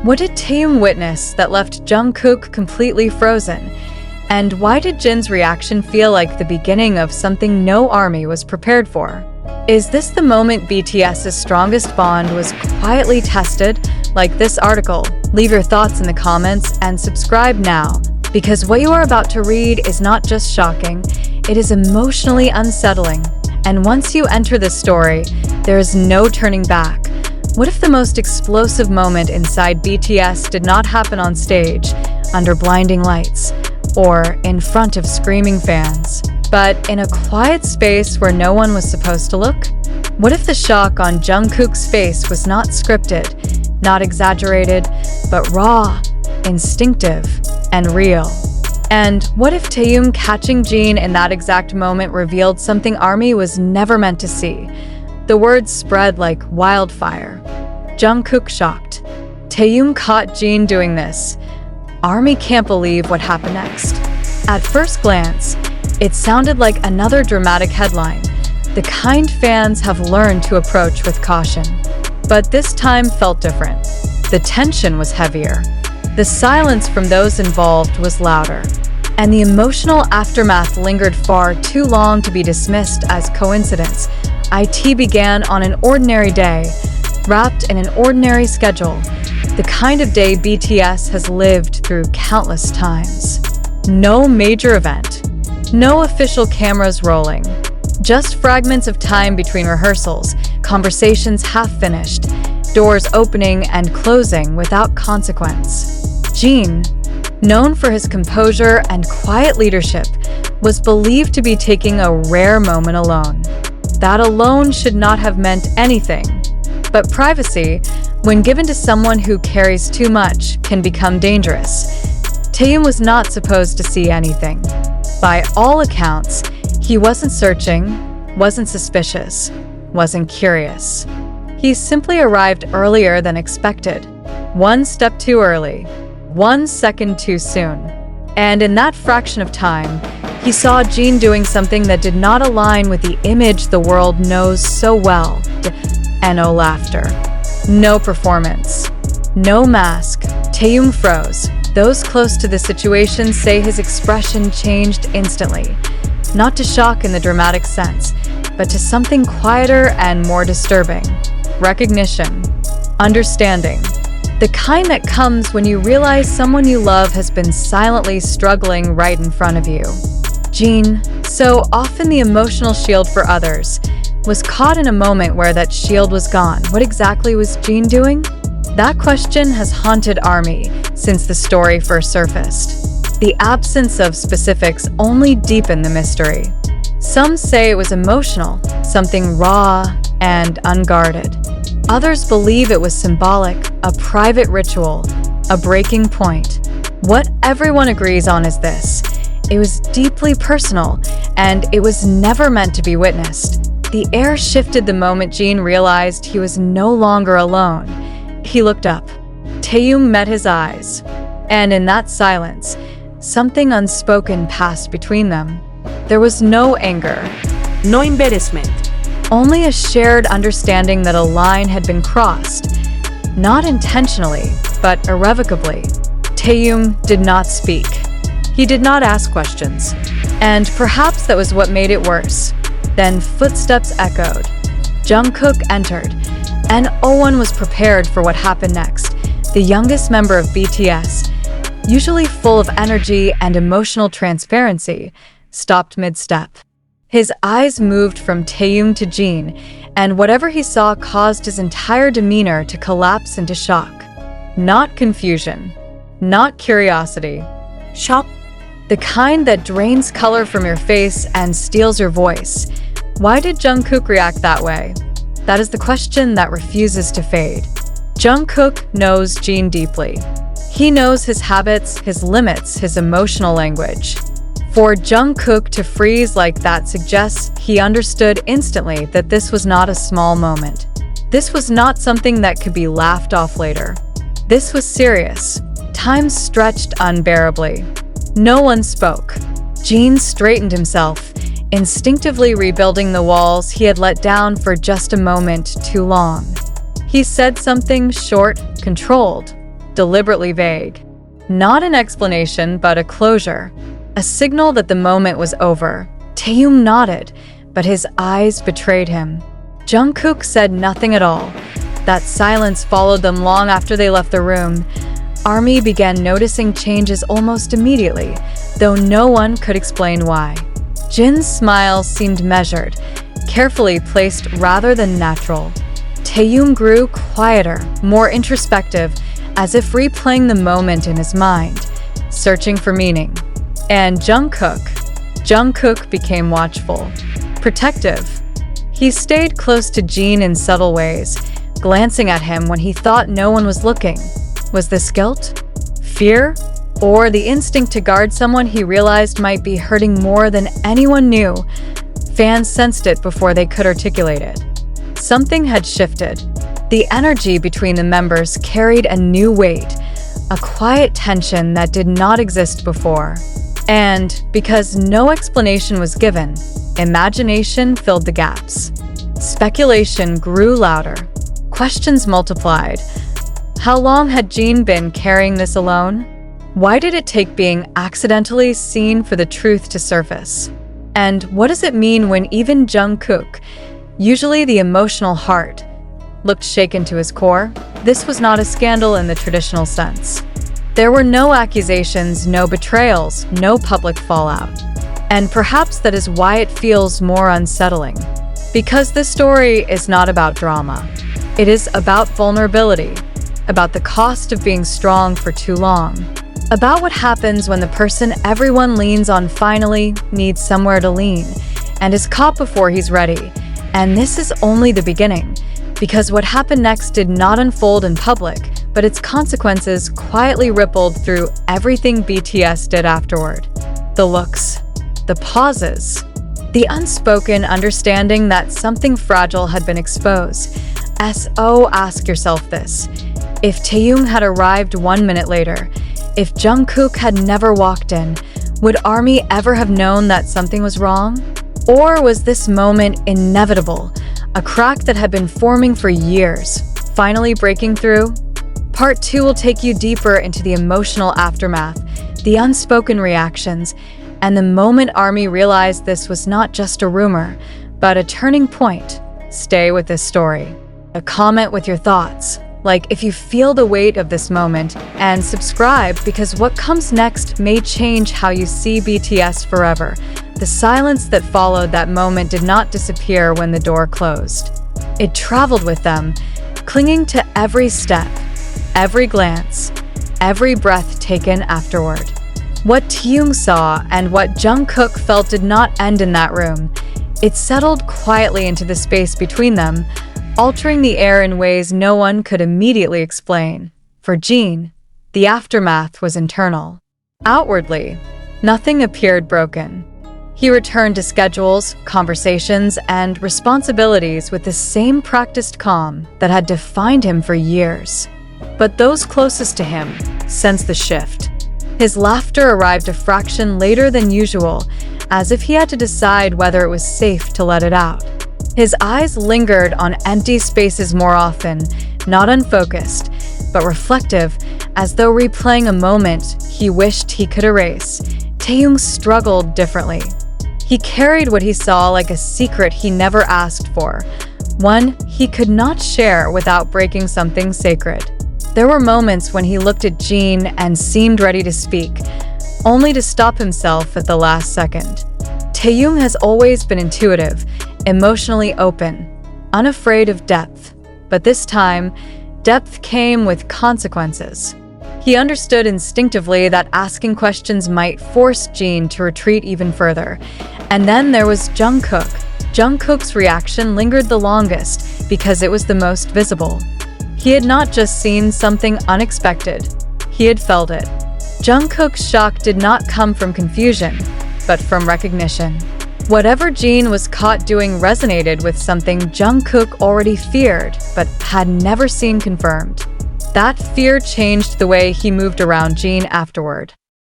What did Taehyung witness that left Jungkook completely frozen? And why did Jin's reaction feel like the beginning of something no army was prepared for? Is this the moment BTS's strongest bond was quietly tested, like this article? Leave your thoughts in the comments and subscribe now, because what you are about to read is not just shocking, it is emotionally unsettling. And once you enter this story, there is no turning back. What if the most explosive moment inside BTS did not happen on stage, under blinding lights, or in front of screaming fans, but in a quiet space where no one was supposed to look? What if the shock on Jungkook's face was not scripted, not exaggerated, but raw, instinctive, and real? And what if Taehyung catching Jin in that exact moment revealed something ARMY was never meant to see? The words spread like wildfire. Jungkook shocked. Taehyung caught Jin doing this. ARMY can't believe what happened next. At first glance, it sounded like another dramatic headline, the kind fans have learned to approach with caution. But this time felt different. The tension was heavier. The silence from those involved was louder. And the emotional aftermath lingered far too long to be dismissed as coincidence. IT began on an ordinary day, wrapped in an ordinary schedule, the kind of day BTS has lived through countless times. No major event, no official cameras rolling, just fragments of time between rehearsals, conversations half finished, doors opening and closing without consequence. Jin, known for his composure and quiet leadership, was believed to be taking a rare moment alone. That alone should not have meant anything. But privacy, when given to someone who carries too much, can become dangerous. Taehyung was not supposed to see anything. By all accounts, he wasn't searching, wasn't suspicious, wasn't curious. He simply arrived earlier than expected. One step too early, 1 second too soon. And in that fraction of time, he saw Jin doing something that did not align with the image the world knows so well. No laughter. No performance. No mask. Taehyung froze. Those close to the situation say his expression changed instantly. Not to shock in the dramatic sense, but to something quieter and more disturbing. Recognition. Understanding. The kind that comes when you realize someone you love has been silently struggling right in front of you. Jin, so often the emotional shield for others, was caught in a moment where that shield was gone. What exactly was Jin doing? That question has haunted ARMY since the story first surfaced. The absence of specifics only deepened the mystery. Some say it was emotional, something raw and unguarded. Others believe it was symbolic, a private ritual, a breaking point. What everyone agrees on is this: it was deeply personal, and it was never meant to be witnessed. The air shifted the moment Jin realized he was no longer alone. He looked up. Taehyung met his eyes. And in that silence, something unspoken passed between them. There was no anger. No embarrassment. Only a shared understanding that a line had been crossed. Not intentionally, but irrevocably. Taehyung did not speak. He did not ask questions. And perhaps that was what made it worse. Then footsteps echoed. Jungkook entered, and no one was prepared for what happened next. The youngest member of BTS, usually full of energy and emotional transparency, stopped mid-step. His eyes moved from Taehyung to Jin, and whatever he saw caused his entire demeanor to collapse into shock. Not confusion, not curiosity. Shock. The kind that drains color from your face and steals your voice. Why did Jungkook react that way? That is the question that refuses to fade. Jungkook knows Jin deeply. He knows his habits, his limits, his emotional language. For Jungkook to freeze like that suggests he understood instantly that this was not a small moment. This was not something that could be laughed off later. This was serious. Time stretched unbearably. No one spoke. Jin straightened himself, instinctively rebuilding the walls he had let down for just a moment too long. He said something short, controlled. deliberately vague. Not an explanation, but a closure. A signal that the moment was over. Taehyung nodded, but his eyes betrayed him. Jungkook said nothing at all. That silence followed them long after they left the room. ARMY began noticing changes almost immediately, though no one could explain why. Jin's smile seemed measured, carefully placed rather than natural. Taehyung grew quieter, more introspective, as if replaying the moment in his mind, searching for meaning. And Jungkook became watchful, protective. He stayed close to Jin in subtle ways, glancing at him when he thought no one was looking. Was this guilt? Fear? Or the instinct to guard someone he realized might be hurting more than anyone knew? Fans sensed it before they could articulate it. Something had shifted. The energy between the members carried a new weight, a quiet tension that did not exist before. And because no explanation was given, imagination filled the gaps. Speculation grew louder. Questions multiplied. How long had Jin been carrying this alone? Why did it take being accidentally seen for the truth to surface? And what does it mean when even Jungkook, usually the emotional heart, looked shaken to his core? This was not a scandal in the traditional sense. There were no accusations, no betrayals, no public fallout. And perhaps that is why it feels more unsettling. Because this story is not about drama. It is about vulnerability, about the cost of being strong for too long, about what happens when the person everyone leans on finally needs somewhere to lean and is caught before he's ready. And this is only the beginning, because what happened next did not unfold in public, but its consequences quietly rippled through everything BTS did afterward. The looks, the pauses, the unspoken understanding that something fragile had been exposed. Ask yourself this. If Taehyung had arrived 1 minute later, if Jungkook had never walked in, would ARMY ever have known that something was wrong? Or was this moment inevitable, a crack that had been forming for years, finally breaking through? Part 2 will take you deeper into the emotional aftermath, the unspoken reactions, and the moment ARMY realized this was not just a rumor, but a turning point. Stay with this story. Comment with your thoughts, like if you feel the weight of this moment, and subscribe because what comes next may change how you see BTS forever. The silence that followed that moment did not disappear when the door closed. It traveled with them, clinging to every step, every glance, every breath taken afterward. What Taehyung saw and what Jungkook felt did not end in that room. It settled quietly into the space between them, altering the air in ways no one could immediately explain. For Jin, the aftermath was internal. Outwardly, nothing appeared broken. He returned to schedules, conversations, and responsibilities with the same practiced calm that had defined him for years. But those closest to him sensed the shift. His laughter arrived a fraction later than usual, as if he had to decide whether it was safe to let it out. His eyes lingered on empty spaces more often, not unfocused, but reflective, as though replaying a moment he wished he could erase. Taehyung struggled differently. He carried what he saw like a secret he never asked for, one he could not share without breaking something sacred. There were moments when he looked at Jin and seemed ready to speak, only to stop himself at the last second. Taehyung has always been intuitive, emotionally open, unafraid of depth. But this time, depth came with consequences. He understood instinctively that asking questions might force Jin to retreat even further. And then there was Jungkook. Jungkook's reaction lingered the longest because it was the most visible. He had not just seen something unexpected, he had felt it. Jungkook's shock did not come from confusion, but from recognition. Whatever Jin was caught doing resonated with something Jungkook already feared, but had never seen confirmed. That fear changed the way he moved around Jin afterward.